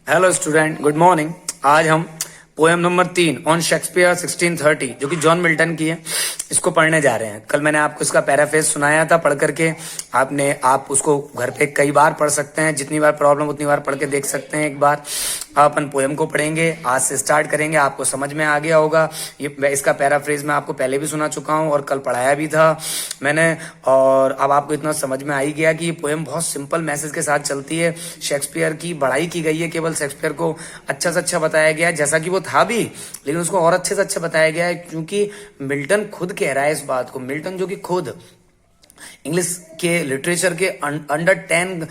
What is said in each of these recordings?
Hello student, good morning. आज हम poem number 3 on Shakespeare 1630 जो कि जॉन मिल्टन की है, इसको पढ़ने जा रहे हैं। कल मैंने आपको इसका पैराफ्रेज सुनाया था, पढ़ करके आप उसको घर पे कई बार पढ़ सकते हैं। जितनी बार प्रॉब्लम उतनी बार पढ़ के देख सकते हैं। एक बार अपन पोएम को पढ़ेंगे, आज से स्टार्ट करेंगे। आपको समझ में आ गया होगा। ये इसका पैराफ्रेज मैं आपको पहले भी सुना चुका हूँ और कल पढ़ाया भी था मैंने। और अब आपको इतना समझ में आ ही गया कि ये पोएम बहुत सिंपल मैसेज के साथ चलती है। शेक्सपियर की बढ़ाई की गई है, केवल शेक्सपियर को अच्छा से अच्छा बताया गया है, जैसा कि वो था भी, लेकिन उसको और अच्छे से अच्छा बताया गया है। क्योंकि मिल्टन खुद कह रहा है इस बात को। मिल्टन जो कि खुद इंग्लिश के लिटरेचर के अंडर 10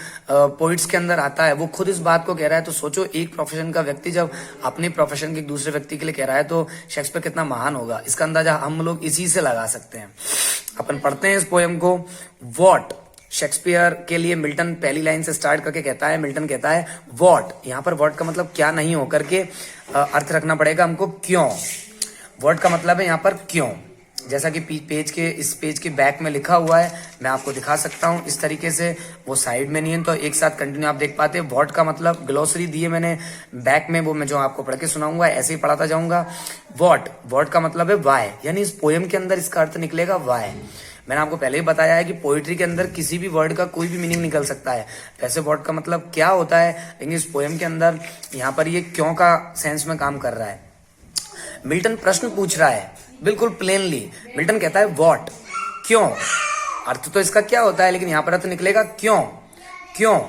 पोइट्स के अंदर आता है, वो खुद इस बात को कह रहा है। तो सोचो, एक प्रोफेशन का व्यक्ति जब अपने प्रोफेशन के दूसरे व्यक्ति के लिए कह रहा है तो शेक्सपियर कितना महान होगा, इसका अंदाजा हम लोग इसी से लगा सकते हैं। अपन पढ़ते हैं इस पोएम को। वॉट शेक्सपियर के लिए मिल्टन पहली लाइन से स्टार्ट करके कहता है। मिल्टन कहता है वॉट, यहां पर वॉट का मतलब क्या नहीं होकर के अर्थ रखना पड़ेगा हमको क्यों। वॉट का मतलब है यहां पर क्यों, जैसा कि इस पेज के बैक में लिखा हुआ है। मैं आपको दिखा सकता हूं इस तरीके से। वो साइड में नहीं है तो एक साथ कंटिन्यू आप देख पाते हैं। वॉट का मतलब ग्लोसरी दी है मैंने बैक में, वो मैं जो आपको पढ़ के सुनाऊंगा ऐसे ही पढ़ाता जाऊंगा। वॉट का मतलब है वाई, यानी इस पोएम के अंदर इसका अर्थ निकलेगा वाई। मैंने आपको पहले ही बताया है कि पोइट्री के अंदर किसी भी वर्ड का कोई भी मीनिंग निकल सकता है। वैसे वर्ड का मतलब क्या होता है, लेकिन इस पोएम के अंदर यहाँ पर ये क्यों का सेंस में काम कर रहा है। मिल्टन प्रश्न पूछ रहा है बिल्कुल प्लेनली। मिल्टन कहता है व्हाट, क्यों। अर्थ तो इसका क्या होता है, लेकिन यहाँ पर अर्थ निकलेगा क्यों। क्यों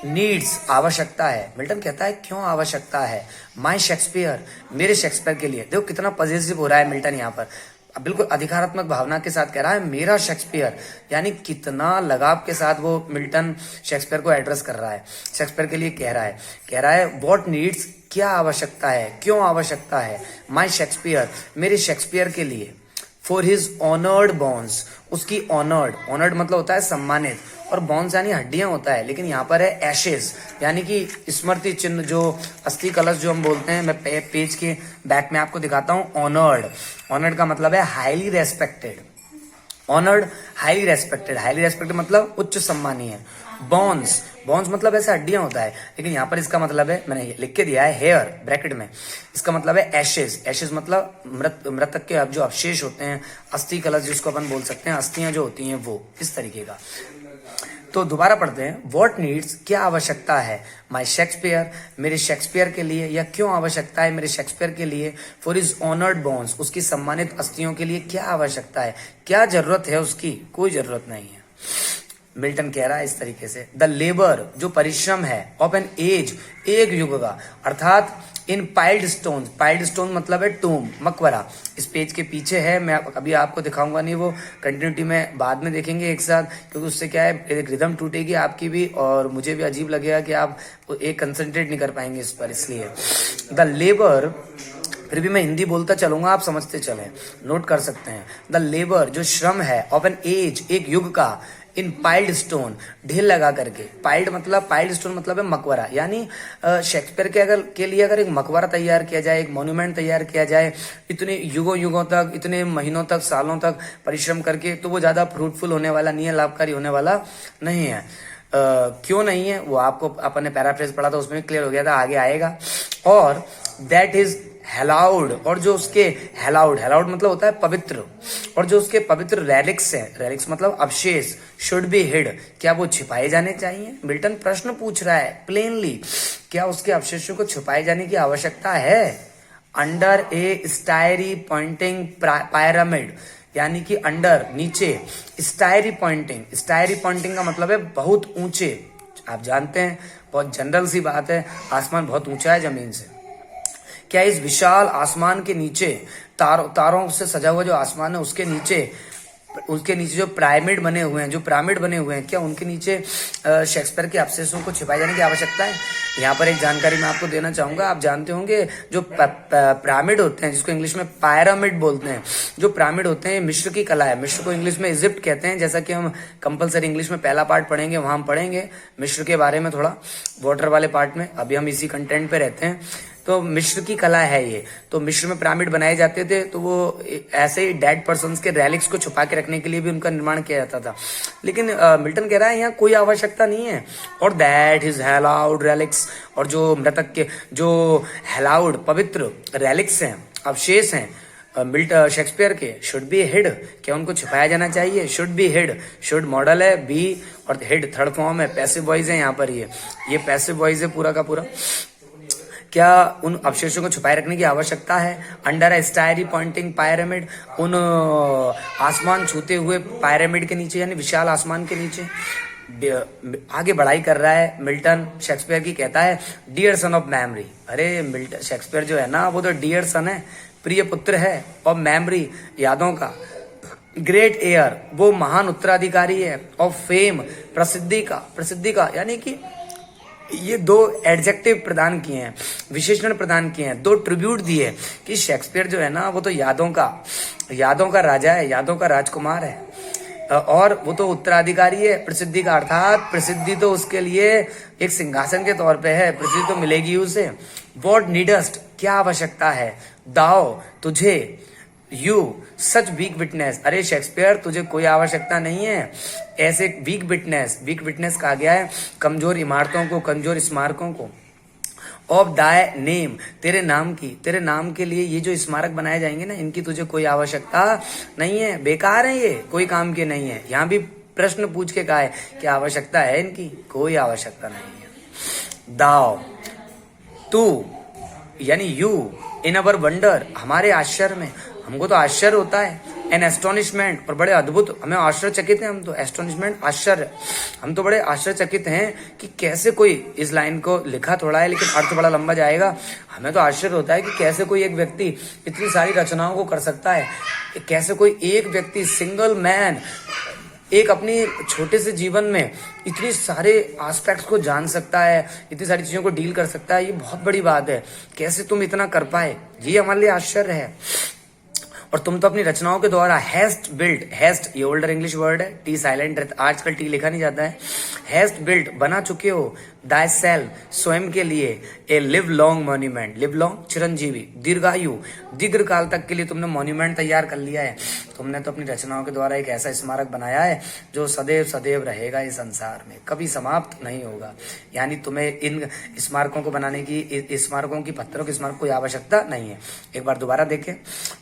नीड्स आवश्यकता है। मिल्टन कहता है क्यों आवश्यकता है। माई शेक्सपियर, मेरे शेक्सपियर के लिए। देखो कितना पॉजिटिव हो रहा है मिल्टन यहाँ पर, बिल्कुल अधिकारात्मक भावना के साथ कह रहा है मेरा शेक्सपियर, यानी कितना लगाव के साथ वो मिल्टन शेक्सपियर को एड्रेस कर रहा है। शेक्सपियर के लिए कह रहा है व्हाट नीड्स, क्या आवश्यकता है, क्यों आवश्यकता है। माय शेक्सपियर, मेरे शेक्सपियर के लिए। फॉर हिज ऑनर्ड बॉन्स, उसकी ऑनर्ड मतलब होता है सम्मानित, और बॉन्स यानी हड्डियां होता है, लेकिन यहाँ पर है एशेज, यानी कि स्मृति चिन्ह, जो अस्थि कलश जो हम बोलते हैं। मैं पेज के बैक में आपको दिखाता हूँ। ऑनर्ड का मतलब है highly respected. Honoured highly respected मतलब उच्च सम्मानीय। बॉन्स मतलब ऐसे हड्डियां होता है, लेकिन यहाँ पर इसका मतलब है, मैंने लिख के दिया है हेयर ब्रैकेट में, इसका मतलब है एशेज मतलब मृतक के जो अवशेष होते हैं, अस्थि कलश जिसको अपन बोल सकते हैं, अस्थियां जो होती हैं वो, इस तरीके का। तो दोबारा पढ़ते हैं। व्हाट नीड्स, क्या आवश्यकता है। माई शेक्सपियर, मेरे शेक्सपियर के लिए, या क्यों आवश्यकता है मेरे शेक्सपियर के लिए। फॉर हिज ऑनर्ड बोन्स, उसकी सम्मानित अस्थियों के लिए क्या आवश्यकता है, क्या जरूरत है उसकी, कोई जरूरत नहीं है। मिल्टन कह रहा है इस तरीके से, द लेबर, जो परिश्रम है, ऑफ एन एज, एक युग का, अर्थात इन पाइल्ड स्टोन मतलब है टूम, मकबरा। इस पेज के पीछे है, मैं अभी आपको दिखाऊंगा नहीं, वो कंटिन्यूटी में बाद में देखेंगे एक साथ, क्योंकि उससे क्या है, एक रिदम टूटेगी आपकी भी और मुझे भी अजीब लगेगा कि आप एक कंसंट्रेट नहीं कर पाएंगे इस पर। इसलिए द लेबर, फिर भी मैं हिंदी बोलता चलूंगा, आप समझते चलें, नोट कर सकते हैं। द लेबर, जो श्रम है, ऑफ एन एज, एक युग का, इन पाइल्ड स्टोन, ढेर लगा करके। पाइल्ड स्टोन मतलब है मकबरा, यानी शेक्सपियर के लिए अगर एक मकबरा तैयार किया जाए, एक मॉन्यूमेंट तैयार किया जाए, इतने युगों तक, इतने महीनों तक, सालों तक परिश्रम करके, तो वो ज्यादा फ्रूटफुल होने वाला नहीं है, लाभकारी होने वाला नहीं है। क्यों नहीं है वो आपको अपन ने पैराफ्रेज पढ़ा था, उसमें क्लियर हो गया था, आगे आएगा। और दैट इज हेलाउड, और जो उसके हेलाउड मतलब होता है पवित्र, और जो उसके पवित्र रेलिक्स है, रेलिक्स मतलब अवशेष, शुड बी हिड, क्या वो छिपाए जाने चाहिए। मिल्टन प्रश्न पूछ रहा है प्लेनली, क्या उसके अवशेषों को छिपाए जाने की आवश्यकता है। अंडर ए स्टायरी पॉइंटिंग पायरामिड, यानी कि अंडर, नीचे, स्टायरी पॉइंटिंग का मतलब है बहुत ऊंचे। आप जानते हैं, बहुत जनरल सी बात है, आसमान बहुत ऊंचा है जमीन से। क्या इस विशाल आसमान के नीचे, तारों से सजा हुआ जो आसमान है उसके नीचे जो पिरामिड बने हुए हैं, क्या उनके नीचे शेक्सपियर के अवशेषों को छिपाए जाने की आवश्यकता है। यहाँ पर एक जानकारी मैं आपको देना चाहूंगा। आप जानते होंगे जो पिरामिड होते हैं, जिसको इंग्लिश में पायरामिड बोलते हैं, जो पिरामिड होते हैं, मिस्र की कला है। मिस्र को इंग्लिश में इजिप्ट कहते हैं, जैसा कि हम कंपलसरी इंग्लिश में पहला पार्ट पढ़ेंगे, वहां हम पढ़ेंगे मिस्र के बारे में थोड़ा वाटर वाले पार्ट में। अभी हम इसी कंटेंट पे रहते हैं। तो मिस्र की कला है ये। तो मिस्र में पिरामिड बनाए जाते थे, तो वो ऐसे ही डेड पर्सन्स के रेलिक्स को छुपा के रखने के लिए भी उनका निर्माण किया जाता था। लेकिन मिल्टन कह रहा है यहाँ कोई आवश्यकता नहीं है, और दैट इज हेलाउड रेलिक्स, और जो मृतक के जो हेलाउड पवित्र रेलिक्स हैं, अवशेष हैं शेक्सपियर के, शुड बी हिड, क्या उनको छुपाया जाना चाहिए, should be hid, should modal है, बी और हिड थर्ड फॉर्म है, पैसिव वॉइस है यहाँ पर, ये पैसिव वॉइस है पूरा का पूरा। क्या उन अवशेषों को छुपाए रखने की आवश्यकता है? अंडर ए स्टायरी पॉइंटिंग पायरामिड, उन आसमान छूते हुए पायरामिड के नीचे, यानी विशाल आसमान के नीचे आगे बढ़ाई कर रहा है मिल्टन शेक्सपियर की। कहता है डियर सन ऑफ मेमोरी। अरे मिल्टन शेक्सपियर जो है ना, वो तो डियर सन है, प्रिय पुत्र है, और मेमोरी यादों का, ग्रेट एयर वो महान उत्तराधिकारी है, ऑफ फेम प्रसिद्धि का, यानी कि ये दो एडजेक्टिव प्रदान किए हैं, विशेषण प्रदान किए हैं, दो ट्रिब्यूट दिए कि शेक्सपियर जो है ना, वो तो यादों का राजा है, यादों का राजकुमार है, और वो तो उत्तराधिकारी है प्रसिद्धि का, अर्थात प्रसिद्धि तो उसके लिए एक सिंहासन के तौर पे है, प्रसिद्धि तो मिलेगी उसे। वॉट नीडस्ट, क्या आवश्यकता है, दाओ तुझे, यू सच वीक विटनेस, अरे शेक्सपियर तुझे कोई आवश्यकता नहीं है ऐसे वीक विटनेस कहा गया है कमजोर इमारतों को, कमजोर स्मारकों को, ऑफ दाय नेम, तेरे नाम के लिए ये जो स्मारक बनाए जाएंगे ना, इनकी तुझे कोई आवश्यकता नहीं है, बेकार है, ये कोई काम के नहीं है। यहाँ भी प्रश्न पूछ के कहा है कि आवश्यकता है इनकी, कोई आवश्यकता नहीं है। दाओ तू, यानी यू, इन अवर वंडर, हमारे आश्चर्य में, हमको तो आश्चर्य होता है, एन एस्टोनिशमेंट, और बड़े अद्भुत, हमें आश्चर्यचकित हैं हम तो, एस्टोनिशमेंट आश्चर्य, हम तो बड़े आश्चर्यचकित हैं कि कैसे कोई, इस लाइन को लिखा थोड़ा है लेकिन अर्थ बड़ा लंबा जाएगा, हमें तो आश्चर्य होता है कि कैसे कोई एक व्यक्ति इतनी सारी रचनाओं को कर सकता है, कैसे कोई एक व्यक्ति सिंगल मैन एक अपनी छोटे से जीवन में इतनी सारे एस्पेक्ट्स को जान सकता है, इतनी सारी चीजों को डील कर सकता है, ये बहुत बड़ी बात है, कैसे तुम इतना कर पाए, ये हमारे लिए आश्चर्य है। और तुम तो अपनी रचनाओं के द्वारा हैस्ट बिल्ट, हैस्ट ये ओल्डर इंग्लिश वर्ड है, टी साइलेंट रहता, आजकल टी लिखा नहीं जाता है, हैस्ट बिल्ट बना चुके हो, दाय सेल्फ स्वयं के लिए, a live long monument, live long चिरंजीवी, दीर्घायु, दीर्घ काल तक के लिए तुमने मॉन्यूमेंट तैयार कर लिया है, तुमने तो अपनी रचनाओं के द्वारा एक ऐसा स्मारक बनाया है जो सदैव सदैव रहेगा इस संसार में, कभी समाप्त नहीं होगा। यानी तुम्हें इन स्मारकों को बनाने की, स्मारकों की, पत्थरों के स्मारक कोई आवश्यकता नहीं है। एक बार दोबारा देखें,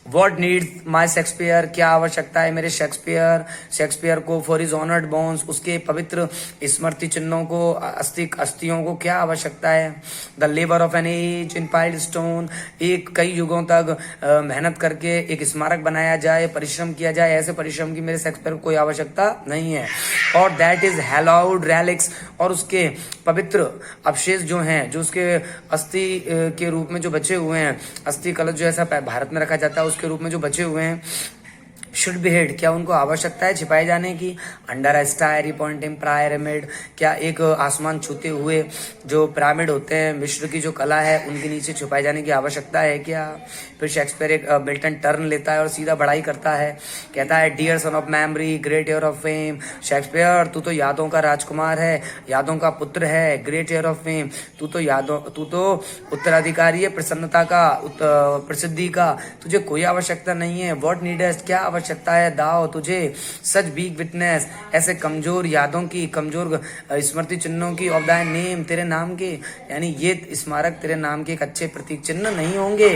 व्हाट नीड्स माय शेक्सपियर, क्या आवश्यकता है मेरे शेक्सपियर को, फॉर हिज ऑनर्ड बोन्स, उसके पवित्र स्मृति चिन्हों को, अस्थियों को क्या आवश्यकता है, the labour of an age in piled stone, एक कई युगों तक मेहनत करके एक स्मारक बनाया जाए, परिश्रम किया जाए, ऐसे परिश्रम की मेरे शेक्सपियर को कोई आवश्यकता नहीं है। और दैट इज हैलाउड रेलिक्स, और उसके पवित्र अवशेष जो हैं, जो उसके अस्थि के रूप में जो बचे हुए हैं, अस्थि कलश जो ऐसा भारत में रखा जाता है उसके रूप में जो बचे हुए हैं, शुड बी हिड, क्या उनको आवश्यकता है छिपाए जाने की, अंडर अ स्टायरी पॉइंटिंग पिरामिड, क्या एक आसमान छूते हुए जो पिरामिड होते हैं, मिस्र की जो कला है उनके नीचे छुपाए जाने की आवश्यकता है क्या। फिर शेक्सपियर एक मिल्टन टर्न लेता है और सीधा बढ़ाई करता है, कहता है dear son of memory, great heir of fame, Shakespeare तू तो यादों का राजकुमार है, यादों का पुत्र है, ग्रेट ईयर ऑफ फेम, तू तो उत्तराधिकारी है प्रसन्नता का, प्रसिद्धि का, तुझे कोई आवश्यकता नहीं है। व्हाट नीडेस्ट, क्या आवश्यकता है, दाओ तुझे, सच वीक विटनेस, ऐसे कमजोर यादों की, कमजोर स्मृति चिन्हों की, ऑफ दाय नेम, तेरे नाम के, यानी ये स्मारक तेरे नाम के एक अच्छे प्रतीक चिन्ह नहीं होंगे।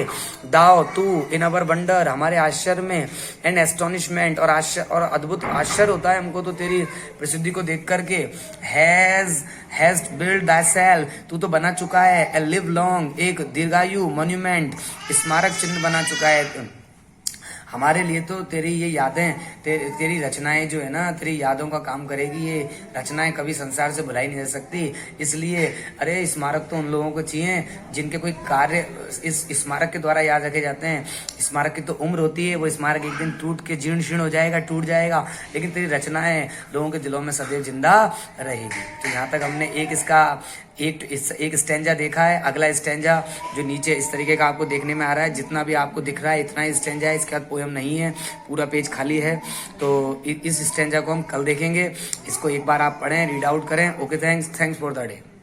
दाओ तू, इन अवर वंडर, हमारे आश्चर्य में, एंड एस्टोनिशमेंट, और आश्चर्य और अद्भुत आश्चर्य होता है हमको तो तेरी प्रसिद्धि को देख करके, हैज बिल्ड दाय सेल्फ, तू तो बना चुका है, ए लिव लॉन्ग, एक दीर्घायु मॉन्यूमेंट, स्मारक चिन्ह बना चुका है हमारे लिए। तो तेरी ये यादें, तेरी रचनाएं जो है ना, तेरी यादों का काम करेगी, ये रचनाएं कभी संसार से भुलाई नहीं जा सकती। इसलिए अरे स्मारक तो उन लोगों को चाहिए जिनके कोई कार्य इस स्मारक के द्वारा याद रखे जाते हैं। स्मारक की तो उम्र होती है, वो स्मारक एक दिन टूट के जीर्ण शीर्ण हो जाएगा, टूट जाएगा, लेकिन तेरी रचनाएं लोगों के दिलों में सदैव जिंदा रहेगी। तो यहाँ तक हमने एक स्टेंजा देखा है। अगला स्टेंजा जो नीचे इस तरीके का आपको देखने में आ रहा है, जितना भी आपको दिख रहा है इतना ही स्टेंजा है, इसके बाद पोएम नहीं है, पूरा पेज खाली है। तो इस स्टेंजा को हम कल देखेंगे। इसको एक बार आप पढ़ें, रीड आउट करें। Okay, thanks for the day.